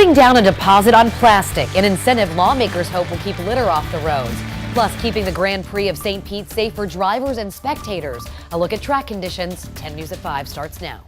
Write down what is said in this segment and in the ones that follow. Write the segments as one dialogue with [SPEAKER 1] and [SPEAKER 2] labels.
[SPEAKER 1] Putting down a deposit on plastic, an incentive lawmakers hope will keep litter off the roads. Plus, keeping the Grand Prix of St. Pete safe for drivers and spectators. A look at track conditions. 10 News at 5 starts now.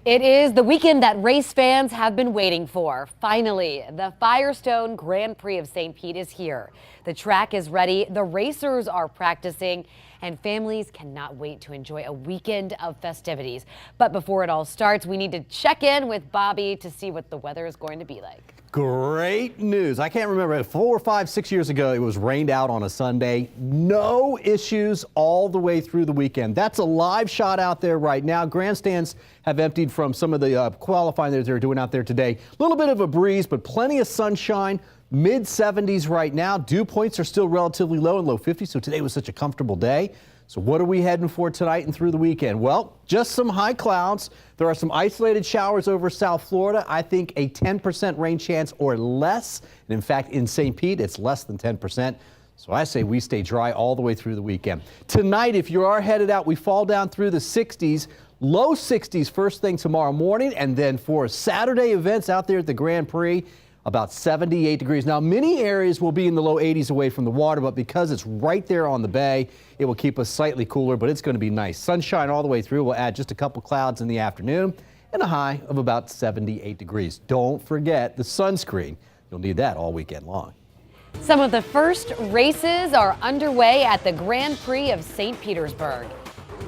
[SPEAKER 1] It is the weekend that race fans have been waiting for. Finally, the Firestone Grand Prix of St. Pete is here. The track is ready, the racers are practicing, and families cannot wait to enjoy a weekend of festivities. But before it all starts, we need to check in with Bobby to see what the weather is going to be like.
[SPEAKER 2] Great news. I can't remember, 4, 5, 6 years ago, it was rained out on a Sunday. No issues all the way through the weekend. That's a live shot out there right now. Grandstands have emptied from some of the qualifying that they're doing out there today. A little bit of a breeze, but plenty of sunshine. Mid 70s right now. Dew points are still relatively low in low 50s, so today was such a comfortable day. So what are we heading for tonight and through the weekend? Well, just some high clouds. There are some isolated showers over South Florida. I think a 10% rain chance or less. And in fact, in St. Pete, it's less than 10%. So I say we stay dry all the way through the weekend. Tonight, if you are headed out, we fall down through the 60s. Low 60s first thing tomorrow morning. And then for Saturday events out there at the Grand Prix, about 78 degrees. Now, many areas will be in the low 80s away from the water, but because it's right there on the bay, it will keep us slightly cooler, but it's going to be nice. Sunshine all the way through. We'll add just a couple clouds in the afternoon and a high of about 78 degrees. Don't forget the sunscreen. You'll need that all weekend long.
[SPEAKER 1] Some of the first races are underway at the Grand Prix of St. Petersburg.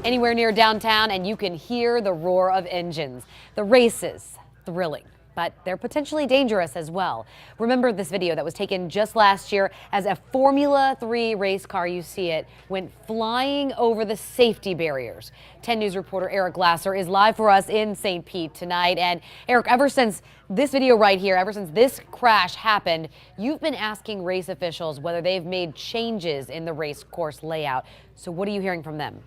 [SPEAKER 1] Anywhere near downtown, and you can hear the roar of engines. The races, thrilling, but they're potentially dangerous as well. Remember this video that was taken just last year as a Formula 3 race car, you see it, went flying over the safety barriers. 10 News reporter Eric Glasser is live for us in St. Pete tonight. And Eric, ever since this video right here, ever since this crash happened, you've been asking race officials whether they've made changes in the race course layout. So what are you hearing from them?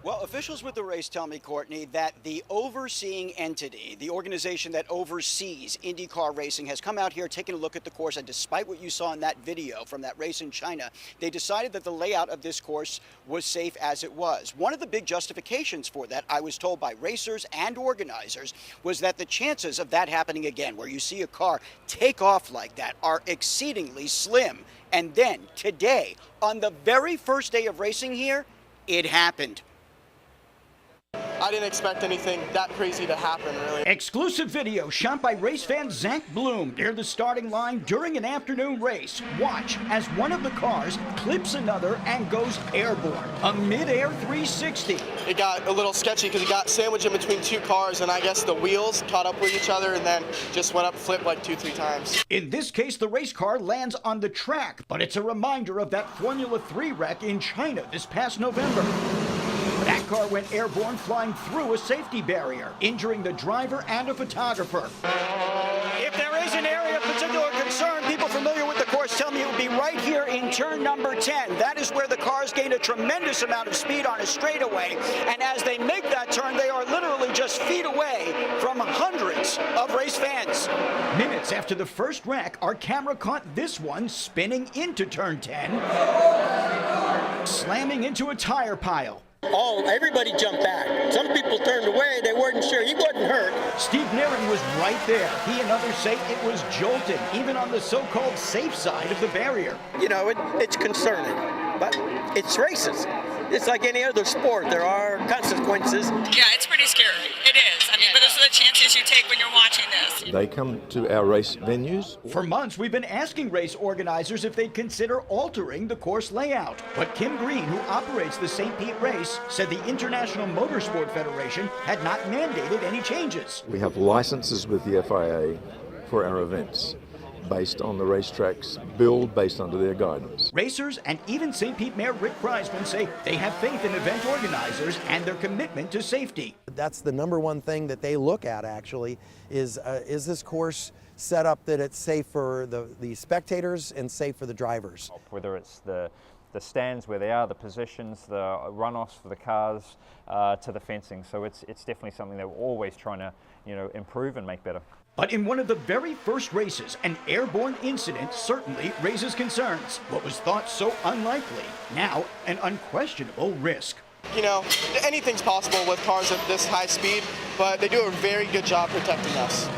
[SPEAKER 3] Well, officials with the race tell me, Courtney, that the overseeing entity, the organization that oversees IndyCar racing, has come out here, taken a look at the course, and despite what you saw in that video from that race in China, they decided that the layout of this course was safe as it was. One of the big justifications for that, I was told by racers and organizers, was that the chances of that happening again, where you see a car take off like that, are exceedingly slim. And then today, on the very first day of racing here, it happened.
[SPEAKER 4] I didn't expect anything that crazy to happen, really.
[SPEAKER 5] Exclusive video shot by race fan Zach Bloom near the starting line during an afternoon race. Watch as one of the cars clips another and goes airborne. A mid-air 360.
[SPEAKER 4] It got a little sketchy because it got sandwiched in between two cars, and I guess the wheels caught up with each other and then just went up, flipped like 2-3 times.
[SPEAKER 5] In this case, the race car lands on the track, but it's a reminder of that Formula 3 wreck in China this past November. That car went airborne, flying through a safety barrier, injuring the driver and a photographer.
[SPEAKER 3] If there is an area of particular concern, people familiar with the course tell me it would be right here in turn number 10. That is where the cars gain a tremendous amount of speed on a straightaway. And as they make that turn, they are literally just feet away from hundreds of race fans.
[SPEAKER 5] Minutes after the first wreck, our camera caught this one spinning into turn 10, slamming into a tire pile.
[SPEAKER 6] Everybody jumped back. Some people turned away. They weren't sure. He wasn't hurt.
[SPEAKER 5] Steve Nairn was right there. He and others say it was jolting, even on the so-called safe side of the barrier.
[SPEAKER 6] You know, it's concerning, but it's races. It's like any other sport. There are consequences.
[SPEAKER 7] Yeah, it's pretty scary. It is. I mean, but those are the chances you take when you're watching this.
[SPEAKER 8] They come to our race venues.
[SPEAKER 5] For months, we've been asking race organizers if they'd consider altering the course layout. But Kim Green, who operates the St. Pete race, said the International Motorsport Federation had not mandated any changes.
[SPEAKER 8] We have licenses with the FIA for our events, based on the racetrack's build, based under their guidance.
[SPEAKER 5] Racers and even St. Pete Mayor Rick Kreisman say they have faith in event organizers and their commitment to safety.
[SPEAKER 9] That's the number one thing that they look at, actually, is this course set up that it's safe for the spectators and safe for the drivers.
[SPEAKER 10] Whether it's the stands where they are, the positions, the runoffs for the cars, to the fencing. So it's definitely something that we're always trying to, improve and make better.
[SPEAKER 5] But in one of the very first races, an airborne incident certainly raises concerns. What was thought so unlikely, now an unquestionable risk.
[SPEAKER 4] You know, anything's possible with cars at this high speed, but they do a very good job protecting us.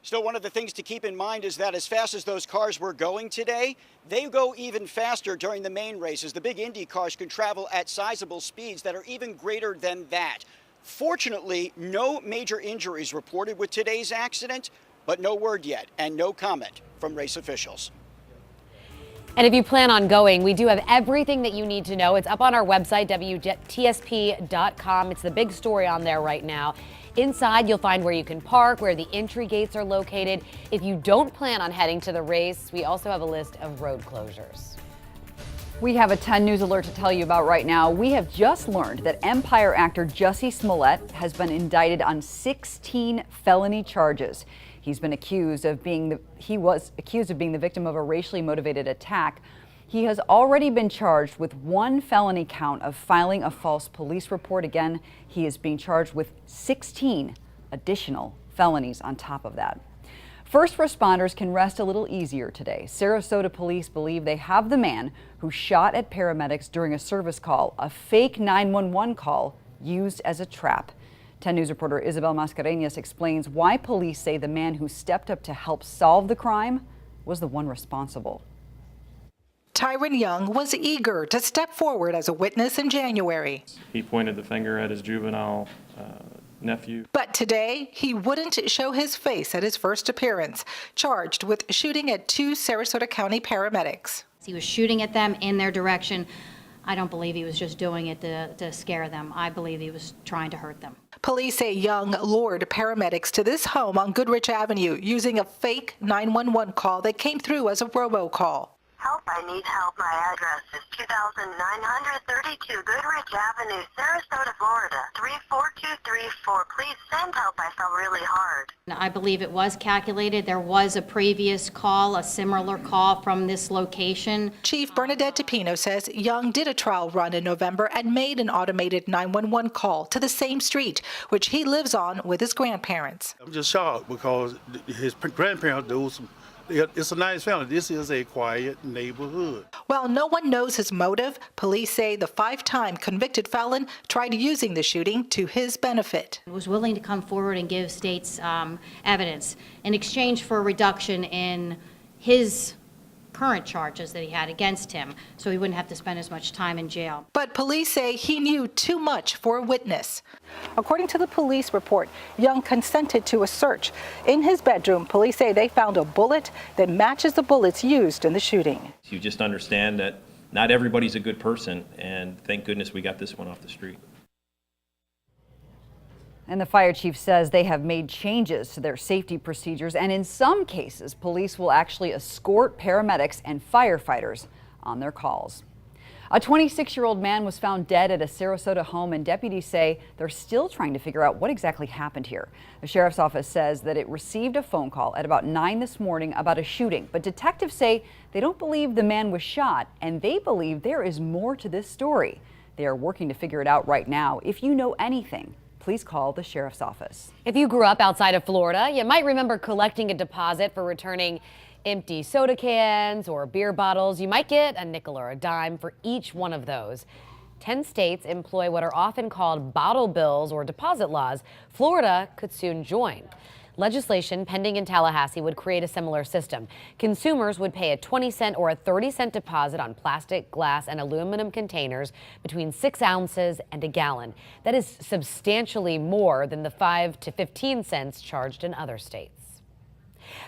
[SPEAKER 3] Still, one of the things to keep in mind is that as fast as those cars were going today, they go even faster during the main races. The big Indy cars can travel at sizable speeds that are even greater than that. Fortunately, no major injuries reported with today's accident, but no word yet and no comment from race officials.
[SPEAKER 1] And if you plan on going, we do have everything that you need to know. It's up on our website, WTSP.com. It's the big story on there right now. Inside, you'll find where you can park, where the entry gates are located. If you don't plan on heading to the race, we also have a list of road closures.
[SPEAKER 11] We have a 10 News alert to tell you about right now. We have just learned that Empire actor Jussie Smollett has been indicted on 16 felony charges. He was accused of being the victim of a racially motivated attack. He has already been charged with one felony count of filing a false police report. Again, he is being charged with 16 additional felonies on top of that. First responders can rest a little easier today. Sarasota police believe they have the man who shot at paramedics during a service call, a fake 911 call used as a trap. 10 News reporter Isabel Mascareñas explains why police say the man who stepped up to help solve the crime was the one responsible.
[SPEAKER 12] Tyron Young was eager to step forward as a witness in January.
[SPEAKER 13] He pointed the finger at his juvenile nephew.
[SPEAKER 12] But today, he wouldn't show his face at his first appearance, charged with shooting at 2 Sarasota County paramedics.
[SPEAKER 14] He was shooting at them in their direction. I don't believe he was just doing it to scare them. I believe he was trying to hurt them.
[SPEAKER 12] Police say Young lured paramedics to this home on Goodrich Avenue using a fake 911 call that came through as a robocall.
[SPEAKER 15] Help, I need help. My address is 2932 Goodrich Avenue, Sarasota, Florida, 34234. Please send help. I fell really hard.
[SPEAKER 14] I believe it was calculated. There was a previous call, a similar call from this location.
[SPEAKER 12] Chief Bernadette DePino says Young did a trial run in November and made an automated 911 call to the same street, which he lives on with his grandparents.
[SPEAKER 16] I'm just shocked because his grandparents do some. It's a nice family. This is a quiet neighborhood.
[SPEAKER 12] While no one knows his motive, police say the 5-time convicted felon tried using the shooting to his benefit.
[SPEAKER 14] He was willing to come forward and give states evidence in exchange for a reduction in his current charges that he had against him, so he wouldn't have to spend as much time in jail.
[SPEAKER 12] But police say he knew too much for a witness. According to the police report, Young consented to a search. In his bedroom, police say they found a bullet that matches the bullets used in the shooting.
[SPEAKER 17] You just understand that not everybody's a good person, and thank goodness we got this one off the street.
[SPEAKER 11] And the fire chief says they have made changes to their safety procedures, and in some cases, police will actually escort paramedics and firefighters on their calls. A 26-year-old man was found dead at a Sarasota home, and deputies say they're still trying to figure out what exactly happened here. The sheriff's office says that it received a phone call at about 9 this morning about a shooting, but detectives say they don't believe the man was shot, and they believe there is more to this story. They are working to figure it out right now. If you know anything, please call the sheriff's office.
[SPEAKER 1] If you grew up outside of Florida, you might remember collecting a deposit for returning empty soda cans or beer bottles. You might get a nickel or a dime for each one of those. 10 states employ what are often called bottle bills or deposit laws. Florida could soon join. Legislation pending in Tallahassee would create a similar system. Consumers would pay a 20-cent or a 30-cent deposit on plastic, glass, and aluminum containers between 6 ounces and a gallon. That is substantially more than the 5 to 15 cents charged in other states.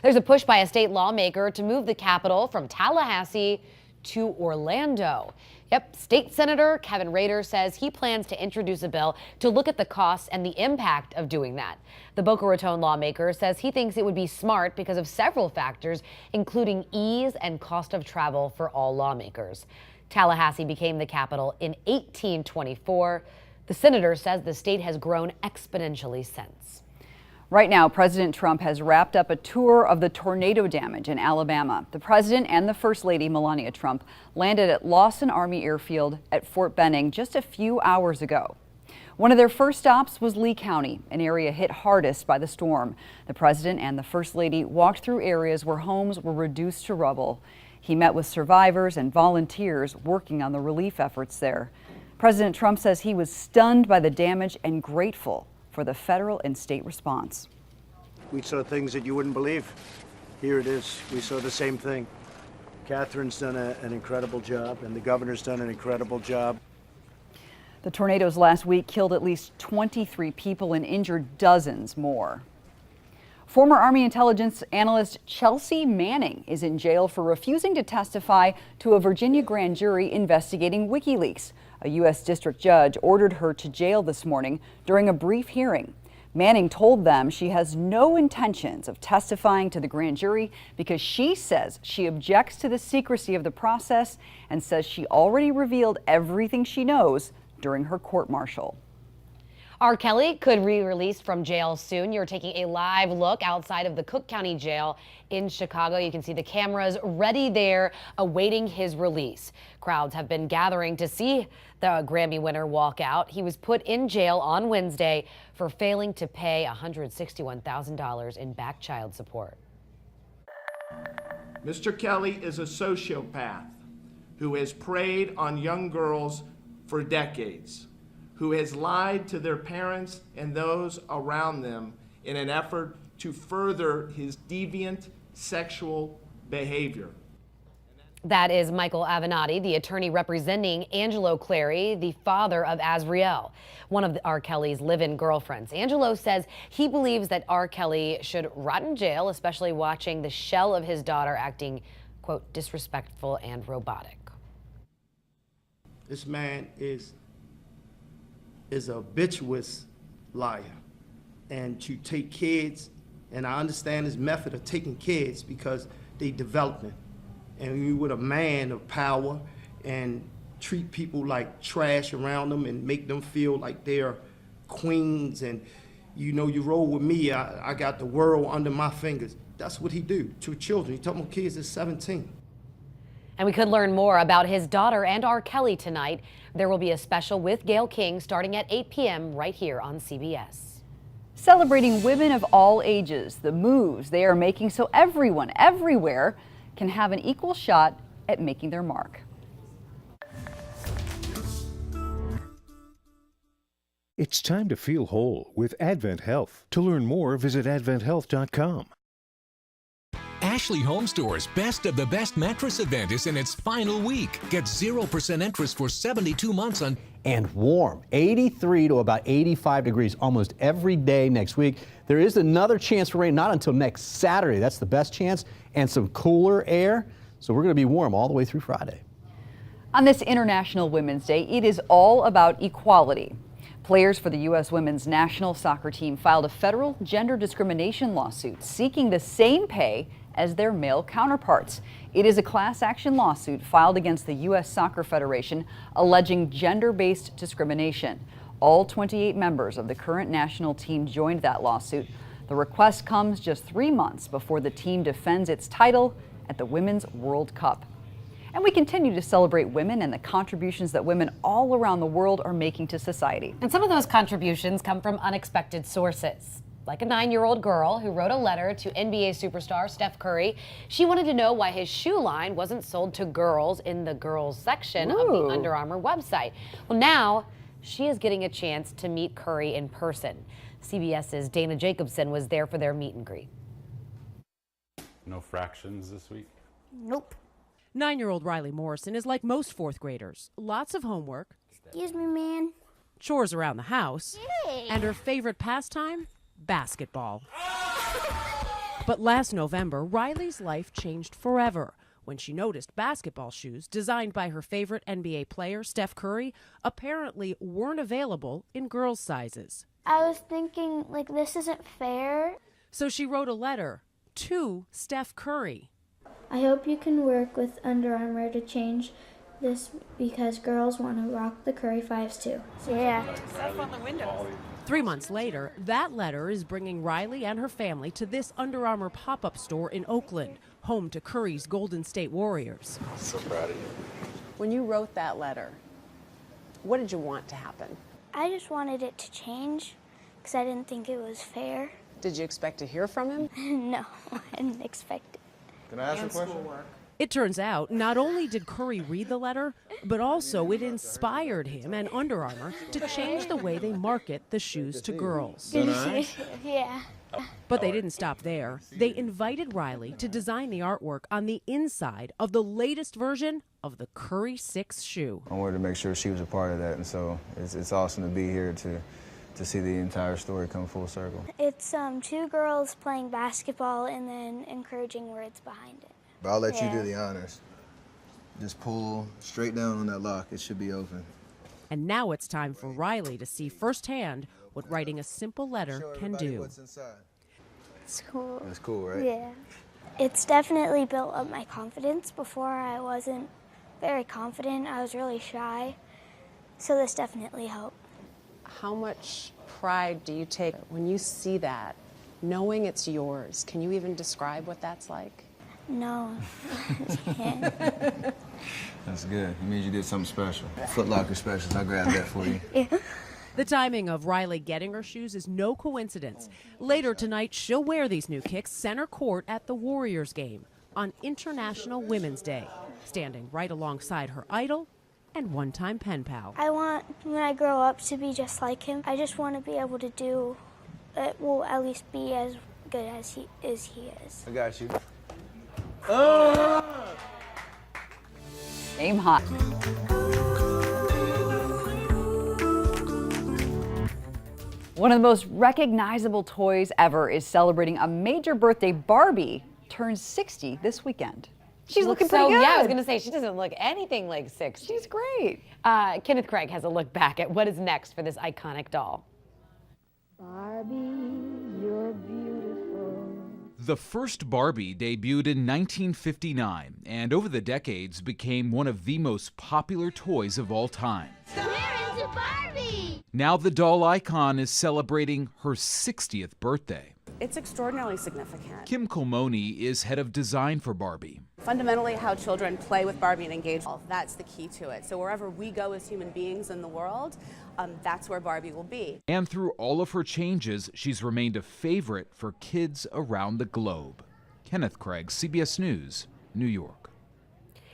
[SPEAKER 1] There's a push by a state lawmaker to move the capital from Tallahassee to Orlando. Yep, State Senator Kevin Rader says he plans to introduce a bill to look at the costs and the impact of doing that. The Boca Raton lawmaker says he thinks it would be smart because of several factors, including ease and cost of travel for all lawmakers. Tallahassee became the capital in 1824. The senator says the state has grown exponentially since.
[SPEAKER 11] Right now, President Trump has wrapped up a tour of the tornado damage in Alabama. The president and the First Lady, Melania Trump, landed at Lawson Army Airfield at Fort Benning just a few hours ago. One of their first stops was Lee County, an area hit hardest by the storm. The president and the First Lady walked through areas where homes were reduced to rubble. He met with survivors and volunteers working on the relief efforts there. President Trump says he was stunned by the damage and grateful for the federal and state response.
[SPEAKER 18] We saw things that you wouldn't believe. Here it is. We saw the same thing. Catherine's done an incredible job, and the governor's done an incredible job.
[SPEAKER 11] The tornadoes last week killed at least 23 people and injured dozens more. Former Army intelligence analyst Chelsea Manning is in jail for refusing to testify to a Virginia grand jury investigating WikiLeaks. A U.S. district judge ordered her to jail this morning during a brief hearing. Manning told them she has no intentions of testifying to the grand jury because she says she objects to the secrecy of the process and says she already revealed everything she knows during her court-martial.
[SPEAKER 1] R. Kelly could be released from jail soon. You're taking a live look outside of the Cook County Jail in Chicago. You can see the cameras ready there awaiting his release. Crowds have been gathering to see the Grammy winner walk out. He was put in jail on Wednesday for failing to pay $161,000 in back child support.
[SPEAKER 19] Mr. Kelly is a sociopath who has preyed on young girls for decades, who has lied to their parents and those around them in an effort to further his deviant sexual behavior.
[SPEAKER 1] That is Michael Avenatti, the attorney representing Angelo Clary, the father of Azriel, one of R. Kelly's live-in girlfriends. Angelo says he believes that R. Kelly should rot in jail, especially watching the shell of his daughter acting, quote, disrespectful and robotic.
[SPEAKER 19] This man is a virtuous liar, and to take kids, and I understand his method of taking kids because they development, and you with a man of power and treat people like trash around them and make them feel like they're queens, and you know, you roll with me, I got the world under my fingers. That's what he do to children. He talking about kids at 17.
[SPEAKER 1] And we could learn more about his daughter and R. Kelly tonight. There will be a special with Gayle King starting at 8 p.m. right here on CBS.
[SPEAKER 11] Celebrating women of all ages, the moves they are making so everyone, everywhere, can have an equal shot at making their mark.
[SPEAKER 20] It's time to feel whole with Advent Health. To learn more, visit adventhealth.com.
[SPEAKER 21] Ashley Home Store's Best of the Best mattress event is in its final week. Get 0% interest for 72 months on.
[SPEAKER 2] And warm, 83 to about 85 degrees almost every day next week. There is another chance for rain, not until next Saturday. That's the best chance, and some cooler air. So we're going to be warm all the way through Friday.
[SPEAKER 11] On this International Women's Day, it is all about equality. Players for the U.S. women's national soccer team filed a federal gender discrimination lawsuit seeking the same pay as their male counterparts. It is a class action lawsuit filed against the U.S. Soccer Federation alleging gender-based discrimination. All 28 members of the current national team joined that lawsuit. The request comes just 3 months before the team defends its title at the Women's World Cup. And we continue to celebrate women and the contributions that women all around the world are making to society.
[SPEAKER 1] And some of those contributions come from unexpected sources. Like a 9-year-old girl who wrote a letter to NBA superstar Steph Curry. She wanted to know why his shoe line wasn't sold to girls in the girls section of the Under Armour website. Well, now she is getting a chance to meet Curry in person. CBS's Dana Jacobson was there for their meet and greet.
[SPEAKER 22] No fractions this week?
[SPEAKER 23] Nope. 9-year-old Riley Morrison is like most fourth graders. Lots of homework. Excuse me, man. Chores around the house. Yay. And her favorite pastime? Basketball. But last November, Riley's life changed forever when she noticed basketball shoes designed by her favorite NBA player, Steph Curry, apparently weren't available in girls' sizes.
[SPEAKER 24] I was thinking, like, this isn't fair.
[SPEAKER 23] So she wrote a letter to Steph Curry.
[SPEAKER 24] I hope you can work with Under Armour to change this because girls want to rock the Curry 5s too.
[SPEAKER 23] Yeah. Stuff on the windows. 3 months later, that letter is bringing Riley and her family to this Under Armour pop-up store in Oakland, home to Curry's Golden State Warriors.
[SPEAKER 22] So proud of you.
[SPEAKER 25] When you wrote that letter, what did you want to happen?
[SPEAKER 24] I just wanted it to change because I didn't think it was fair.
[SPEAKER 6] Did you expect to hear from him?
[SPEAKER 24] No, I didn't expect it.
[SPEAKER 7] Can I ask you a question?
[SPEAKER 23] It turns out not only did Curry read the letter, but also it inspired him and Under Armour to change the way they market the shoes to girls.
[SPEAKER 24] Yeah.
[SPEAKER 23] But they didn't stop there. They invited Riley to design the artwork on the inside of the latest version of the Curry 6 shoe.
[SPEAKER 7] I wanted to make sure she was a part of that, and so it's awesome to be here to see the entire story come full circle.
[SPEAKER 24] It's 2 girls playing basketball and then encouraging words behind it.
[SPEAKER 7] But I'll let you do the honors. Just pull straight down on that lock. It should be open.
[SPEAKER 23] And now it's time for Riley to see firsthand what writing a simple letter can do.
[SPEAKER 7] What's inside.
[SPEAKER 24] It's cool.
[SPEAKER 7] That's cool, right?
[SPEAKER 24] Yeah. It's definitely built up my confidence. Before I wasn't very confident. I was really shy. So this definitely helped.
[SPEAKER 6] How much pride do you take when you see that, knowing it's yours? Can you even describe what that's like?
[SPEAKER 24] No, I can't.
[SPEAKER 7] That's good. It means you did something special. Foot Locker specials. I grabbed that for you.
[SPEAKER 24] Yeah.
[SPEAKER 23] The timing of Riley getting her shoes is no coincidence. Later tonight, she'll wear these new kicks center court at the Warriors game on International Women's Day, standing right alongside her idol and one-time pen pal.
[SPEAKER 24] I want, when I grow up, to be just like him. I just want to be able to do, well, at least be as good as he is.
[SPEAKER 7] I got you.
[SPEAKER 11] Aim hot. One of the most recognizable toys ever is celebrating a major birthday. Barbie turns 60 this weekend. She's looking pretty good.
[SPEAKER 1] Yeah, I was going to say, she doesn't look anything like 60.
[SPEAKER 11] She's great.
[SPEAKER 1] Kenneth Craig has a look back at what is next for this iconic doll.
[SPEAKER 24] Barbie, you're beautiful.
[SPEAKER 8] The first Barbie debuted in 1959 and over the decades became one of the most popular toys of all time.
[SPEAKER 24] We're into Barbie!
[SPEAKER 8] Now the doll icon is celebrating her 60th birthday.
[SPEAKER 9] It's extraordinarily significant.
[SPEAKER 8] Kim Colmoni is head of design for Barbie.
[SPEAKER 9] Fundamentally, how children play with Barbie and engage, that's the key to it. So wherever we go as human beings in the world, that's where Barbie will be.
[SPEAKER 8] And through all of her changes, she's remained a favorite for kids around the globe. Kenneth Craig, CBS News, New York.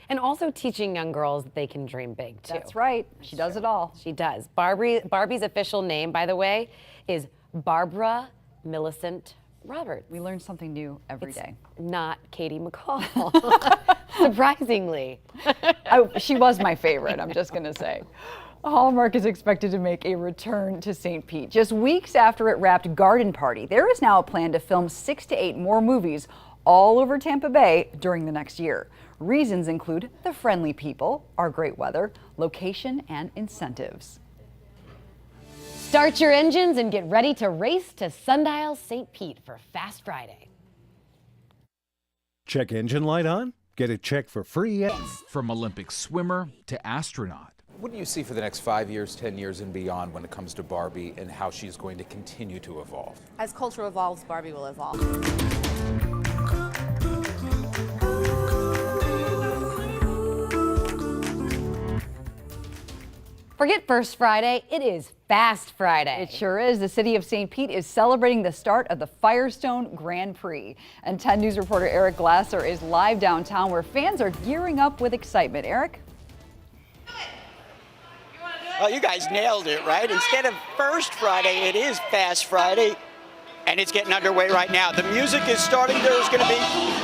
[SPEAKER 1] And also teaching young girls that they can dream big, too.
[SPEAKER 11] That's right. She does it all.
[SPEAKER 1] She does. Barbie's official name, by the way, is Barbara Millicent Roberts.
[SPEAKER 11] We learn something new every day.
[SPEAKER 1] Not Katie McCall, surprisingly.
[SPEAKER 11] She was my favorite, I'm just going to say. Hallmark is expected to make a return to St. Pete. Just weeks after it wrapped Garden Party, there is now a plan to film 6 to 8 more movies all over Tampa Bay during the next year. Reasons include the friendly people, our great weather, location, and incentives.
[SPEAKER 1] Start your engines and get ready to race to Sundial St. Pete for Fast Friday.
[SPEAKER 20] Check engine light on? Get it checked for free.
[SPEAKER 8] From Olympic swimmer to astronaut.
[SPEAKER 25] What do you see for the next 5 years, 10 years and beyond when it comes to Barbie and how she's going to continue to evolve?
[SPEAKER 9] As culture evolves, Barbie will evolve.
[SPEAKER 1] Forget First Friday, it is Fast Friday.
[SPEAKER 11] It sure is. The city of St. Pete is celebrating the start of the Firestone Grand Prix. And 10 News reporter Eric Glasser is live downtown where fans are gearing up with excitement. Eric?
[SPEAKER 3] Well, you guys nailed it, right? Instead of First Friday, it is Fast Friday. And it's getting underway right now. The music is starting. There's going to be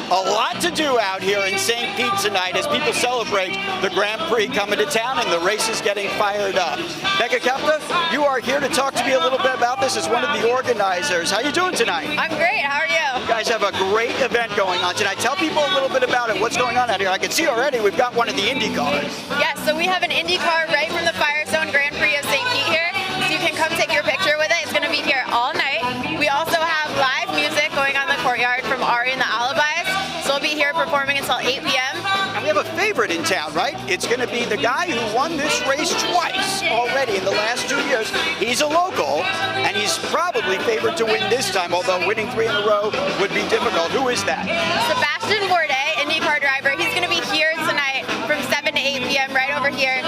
[SPEAKER 3] a lot to do out here in St. Pete tonight as people celebrate the Grand Prix coming to town and the race is getting fired up. Becca Kepta, you are here to talk to me a little bit about this as one of the organizers. How are you doing tonight?
[SPEAKER 26] I'm great. How are you?
[SPEAKER 3] You guys have a great event going on tonight. Tell people a little bit about it. What's going on out here? I can see already we've got one of the Indy cars.
[SPEAKER 26] Yes, so we have an Indy car right from the Firestone Grand Prix of St. Pete here. So you can come take your picture with it. It's going to be here all night. We also have live music going on in the courtyard from Ari and the Alibis. So we'll be here performing until 8 p.m.
[SPEAKER 3] And we have a favorite in town, right? It's going to be the guy who won this race twice already in the last 2 years. He's a local, and he's probably favored to win this time, although winning 3 in a row would be difficult. Who is that?
[SPEAKER 26] Sebastian Bourdais, IndyCar driver. He's going to be here tonight from 7 to 8 p.m. right over here.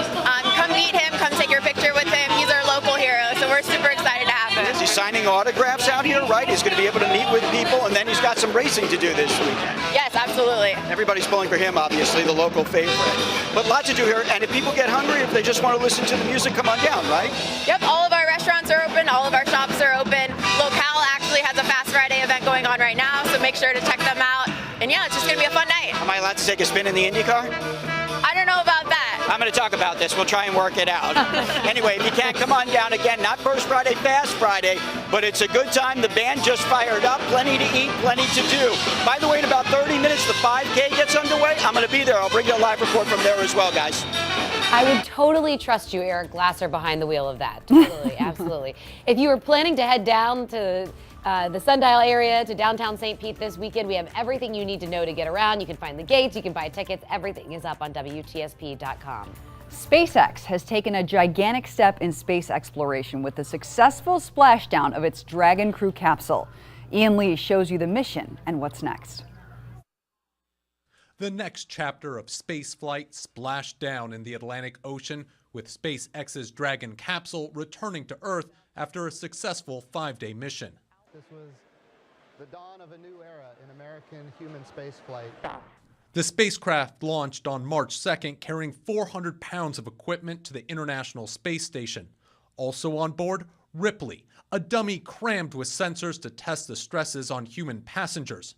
[SPEAKER 26] Come meet him. Come take your picture with him. He's our local hero.
[SPEAKER 3] signing autographs out here, right? He's going to be able to meet with people, and then he's got some racing to do this weekend.
[SPEAKER 26] Yes, absolutely.
[SPEAKER 3] Everybody's pulling for him, obviously, the local favorite. But lots to do here, and if people get hungry, if they just want to listen to the music, come on down, right?
[SPEAKER 26] Yep, all of our restaurants are open, all of our shops are open. Locale actually has a Fast Friday event going on right now, so make sure to check them out. And yeah, it's just going to be a fun night.
[SPEAKER 3] Am I allowed to take a spin in the Indy car?
[SPEAKER 26] I don't know about that.
[SPEAKER 3] I'm going to talk about this. We'll try and work it out. Anyway, if you can't, come on down again. Not First Friday, Fast Friday, but it's a good time. The band just fired up. Plenty to eat, plenty to do. By the way, in about 30 minutes, the 5K gets underway. I'm going to be there. I'll bring you a live report from there as well, guys.
[SPEAKER 1] I would totally trust you, Eric Glasser, behind the wheel of that. Totally, absolutely. If you were planning to head down to the Sundial area to downtown St. Pete this weekend, we have everything you need to know to get around. You can find the gates, you can buy tickets. Everything is up on WTSP.com.
[SPEAKER 11] SpaceX has taken a gigantic step in space exploration with the successful splashdown of its Dragon crew capsule. Ian Lee shows you the mission and what's next.
[SPEAKER 4] The next chapter of spaceflight splashed down in the Atlantic Ocean, with SpaceX's Dragon capsule returning to Earth after a successful 5-day mission.
[SPEAKER 5] This was the dawn of a new era in American human spaceflight.
[SPEAKER 4] The spacecraft launched on March 2nd, carrying 400 pounds of equipment to the International Space Station. Also on board, Ripley, a dummy crammed with sensors to test the stresses on human passengers.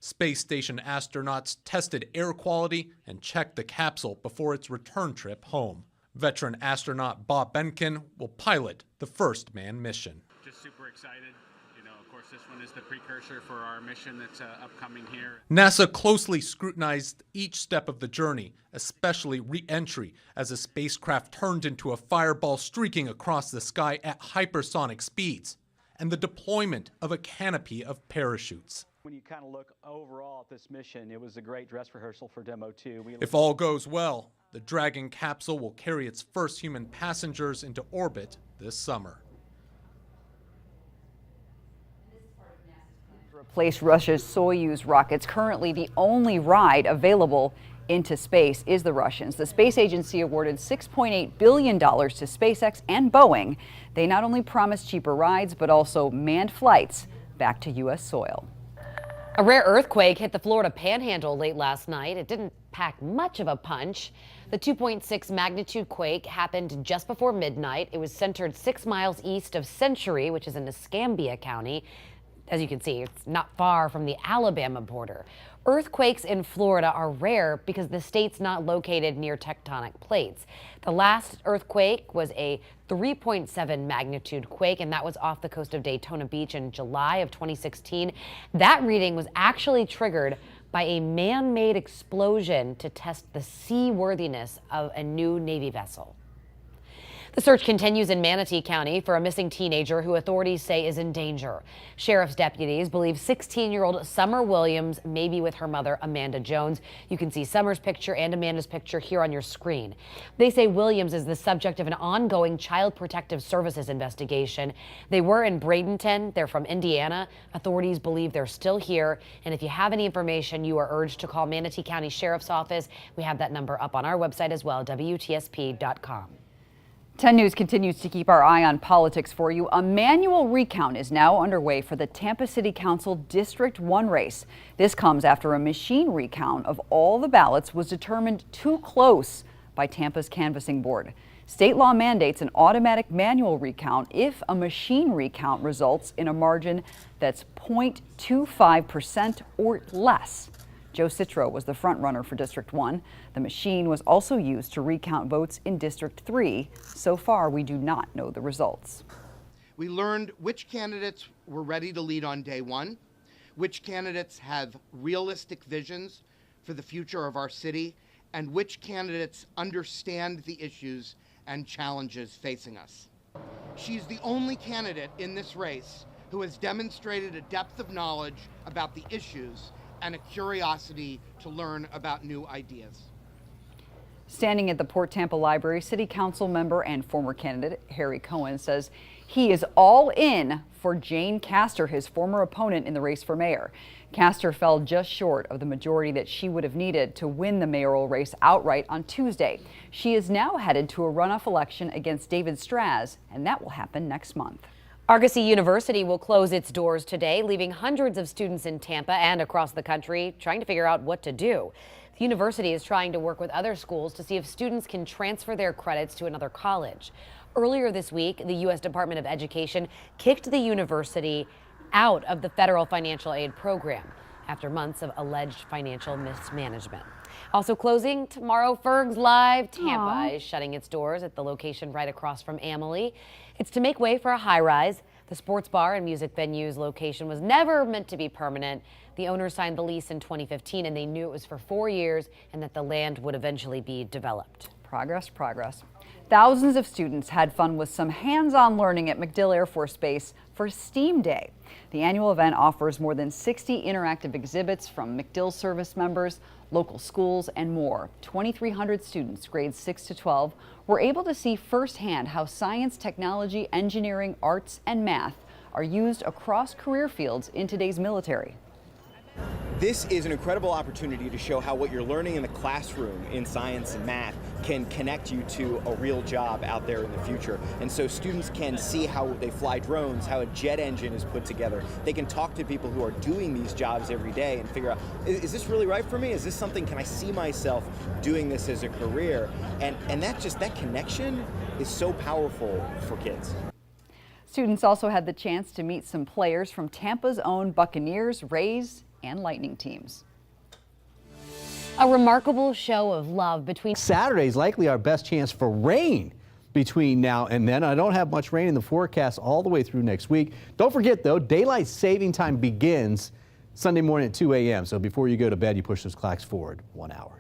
[SPEAKER 4] Space station astronauts tested air quality and checked the capsule before its return trip home. Veteran astronaut Bob Behnken will pilot the first manned mission.
[SPEAKER 10] Just super excited. You know, of course, this one is the precursor for our mission that's upcoming here.
[SPEAKER 4] NASA closely scrutinized each step of the journey, especially re-entry, as the spacecraft turned into a fireball streaking across the sky at hypersonic speeds, and the deployment of a canopy of parachutes.
[SPEAKER 13] When you kind of look overall at this mission, it was a great dress rehearsal for Demo 2.
[SPEAKER 4] If all goes well, the Dragon capsule will carry its first human passengers into orbit this summer.
[SPEAKER 11] Replace Russia's Soyuz rockets. Currently, the only ride available into space is the Russians. The space agency awarded $6.8 billion to SpaceX and Boeing. They not only promise cheaper rides, but also manned flights back to U.S. soil.
[SPEAKER 1] A rare earthquake hit the Florida Panhandle late last night. It didn't pack much of a punch. The 2.6 magnitude quake happened just before midnight. It was centered 6 miles east of Century, which is in Escambia County. As you can see, it's not far from the Alabama border. Earthquakes in Florida are rare because the state's not located near tectonic plates. The last earthquake was a 3.7 magnitude quake, and that was off the coast of Daytona Beach in July of 2016. That reading was actually triggered by a man-made explosion to test the seaworthiness of a new Navy vessel. The search continues in Manatee County for a missing teenager who authorities say is in danger. Sheriff's deputies believe 16-year-old Summer Williams may be with her mother, Amanda Jones. You can see Summer's picture and Amanda's picture here on your screen. They say Williams is the subject of an ongoing Child Protective Services investigation. They were in Bradenton. They're from Indiana. Authorities believe they're still here. And if you have any information, you are urged to call Manatee County Sheriff's Office. We have that number up on our website as well, WTSP.com.
[SPEAKER 11] 10 News continues to keep our eye on politics for you. A manual recount is now underway for the Tampa City Council District 1 race. This comes after a machine recount of all the ballots was determined too close by Tampa's canvassing board. State law mandates an automatic manual recount if a machine recount results in a margin that's 0.25% or less. Joe Citro was the front runner for District 1. The machine was also used to recount votes in District 3. So far, we do not know the results.
[SPEAKER 15] We learned which candidates were ready to lead on day one, which candidates have realistic visions for the future of our city, and which candidates understand the issues and challenges facing us. She's the only candidate in this race who has demonstrated a depth of knowledge about the issues and a curiosity to learn about new ideas.
[SPEAKER 11] Standing at the Port Tampa Library, City Council member and former candidate Harry Cohen says he is all in for Jane Castor, his former opponent in the race for mayor. Castor fell just short of the majority that she would have needed to win the mayoral race outright on Tuesday. She is now headed to a runoff election against David Straz, and that will happen next month.
[SPEAKER 1] Argosy University will close its doors today, leaving hundreds of students in Tampa and across the country trying to figure out what to do. The university is trying to work with other schools to see if students can transfer their credits to another college. Earlier this week, the U.S. Department of Education kicked the university out of the federal financial aid program after months of alleged financial mismanagement. Also closing tomorrow, Ferg's Live Tampa is shutting its doors at the location right across from Amalie. It's to make way for a high-rise. The sports bar and music venue's location was never meant to be permanent. The owner signed the lease in 2015, and they knew it was for 4 years and that the land would eventually be developed.
[SPEAKER 11] Progress, progress. Thousands of students had fun with some hands-on learning at MacDill Air Force Base for STEAM Day. The annual event offers more than 60 interactive exhibits from MacDill service members, local schools, and more. 2,300 students, grades 6 to 12, were able to see firsthand how science, technology, engineering, arts, and math are used across career fields in today's military.
[SPEAKER 12] This is an incredible opportunity to show how what you're learning in the classroom in science and math can connect you to a real job out there in the future. And so students can see how they fly drones, how a jet engine is put together. They can talk to people who are doing these jobs every day and figure out, is this really right for me? Is this something, can I see myself doing this as a career? And that connection is so powerful for kids.
[SPEAKER 11] Students also had the chance to meet some players from Tampa's own Buccaneers, Rays, and Lightning teams.
[SPEAKER 1] A remarkable show of love between
[SPEAKER 2] Saturday's likely our best chance for rain between now and then. I don't have much rain in the forecast all the way through next week. Don't forget though, daylight saving time begins Sunday morning at 2 a.m. So before you go to bed, you push those clocks forward 1 hour.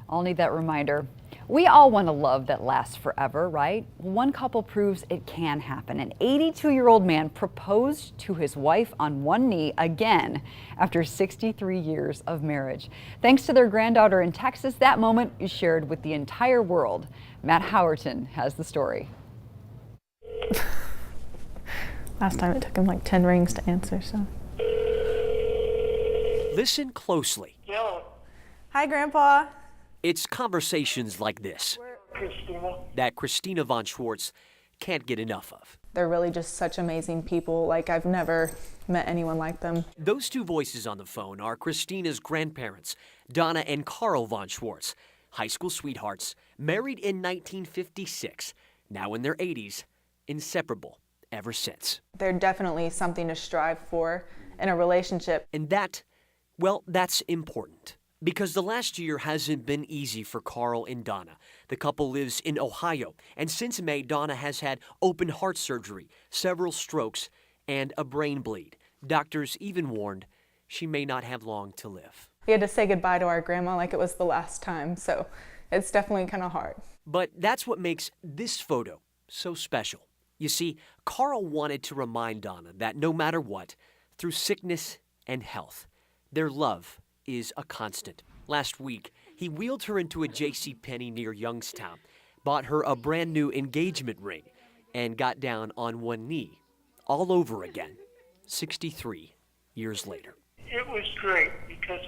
[SPEAKER 11] I'll need that reminder. We all want a love that lasts forever, right? One couple proves it can happen. An 82-year-old man proposed to his wife on one knee again after 63 years of marriage. Thanks to their granddaughter in Texas, that moment is shared with the entire world. Matt Howerton has the story.
[SPEAKER 14] Last time it took him like 10 rings to answer, so.
[SPEAKER 16] Listen closely.
[SPEAKER 14] Hi, Grandpa.
[SPEAKER 16] It's conversations like this that Christina von Schwartz can't get enough of.
[SPEAKER 14] They're really just such amazing people. Like, I've never met anyone like them.
[SPEAKER 16] Those two voices on the phone are Christina's grandparents, Donna and Carl von Schwartz, high school sweethearts, married in 1956, now in their 80s, inseparable ever since.
[SPEAKER 14] They're definitely something to strive for in a relationship.
[SPEAKER 16] And that, well, that's important. Because the last year hasn't been easy for Carl and Donna. The couple lives in Ohio, and since May, Donna has had open heart surgery, several strokes, and a brain bleed. Doctors even warned she may not have long to live.
[SPEAKER 14] We had to say goodbye to our grandma like it was the last time, so it's definitely kind of hard.
[SPEAKER 16] But that's what makes this photo so special. You see, Carl wanted to remind Donna that no matter what, through sickness and health, their love is a constant. Last week, he wheeled her into a JCPenney near Youngstown, bought her a brand new engagement ring, and got down on one knee all over again, 63 years later.
[SPEAKER 17] It was great because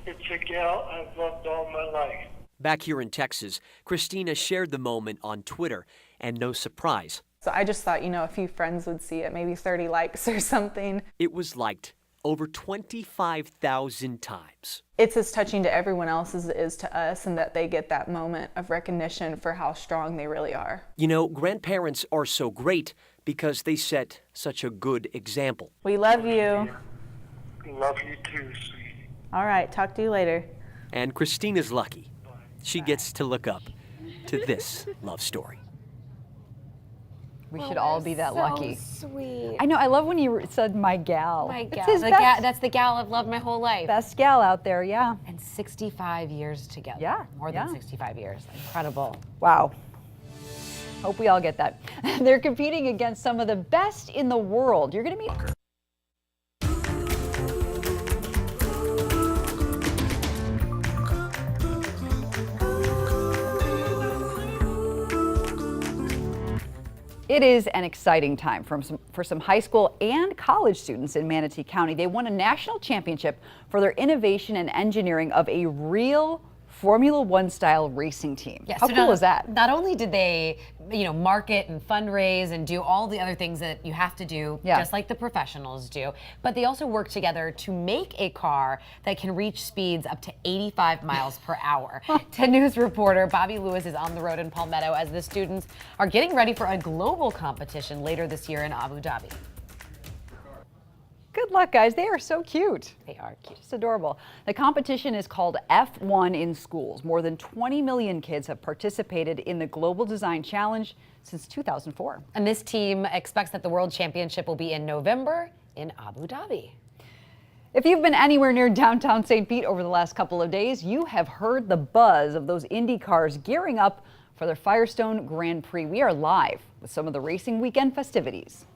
[SPEAKER 17] it's a gal I've loved all my life.
[SPEAKER 16] Back here in Texas, Christina shared the moment on Twitter, and no surprise.
[SPEAKER 14] So I just thought, a few friends would see it, maybe 30 likes or something.
[SPEAKER 16] It was liked over 25,000 times.
[SPEAKER 14] It's as touching to everyone else as it is to us, and that they get that moment of recognition for how strong they really are.
[SPEAKER 16] Grandparents are so great because they set such a good example.
[SPEAKER 14] We love you.
[SPEAKER 17] Love you too, sweetie.
[SPEAKER 14] All right, talk to you later.
[SPEAKER 16] And Christina's lucky. She gets to look up to this love story.
[SPEAKER 11] We should all be that lucky.
[SPEAKER 1] Sweet.
[SPEAKER 11] I know, I love when you said my gal.
[SPEAKER 1] My gal.
[SPEAKER 11] It's
[SPEAKER 1] That's the gal I've loved my whole life.
[SPEAKER 11] Best gal out there, yeah.
[SPEAKER 1] And 65 years together.
[SPEAKER 11] Yeah.
[SPEAKER 1] More than 65 years. Incredible.
[SPEAKER 11] Wow. Hope we all get that. They're competing against some of the best in the world. You're going to meet. It is an exciting time for some high school and college students in Manatee County. They won a national championship for their innovation and engineering of a real Formula One style racing team.
[SPEAKER 1] Yeah,
[SPEAKER 11] How
[SPEAKER 1] so
[SPEAKER 11] cool
[SPEAKER 1] not,
[SPEAKER 11] is that?
[SPEAKER 1] Not only did they, market and fundraise and do all the other things that you have to do, just like the professionals do, but they also work together to make a car that can reach speeds up to 85 miles per hour. 10 News reporter Bobby Lewis is on the road in Palmetto as the students are getting ready for a global competition later this year in Abu Dhabi.
[SPEAKER 11] Good luck, guys. They are so cute.
[SPEAKER 1] They are cute.
[SPEAKER 11] Just adorable. The competition is called F1 in Schools. More than 20 million kids have participated in the Global Design Challenge since 2004.
[SPEAKER 1] And this team expects that the World Championship will be in November in Abu Dhabi.
[SPEAKER 11] If you've been anywhere near downtown St. Pete over the last couple of days, you have heard the buzz of those Indy cars gearing up for their Firestone Grand Prix. We are live with some of the racing weekend festivities.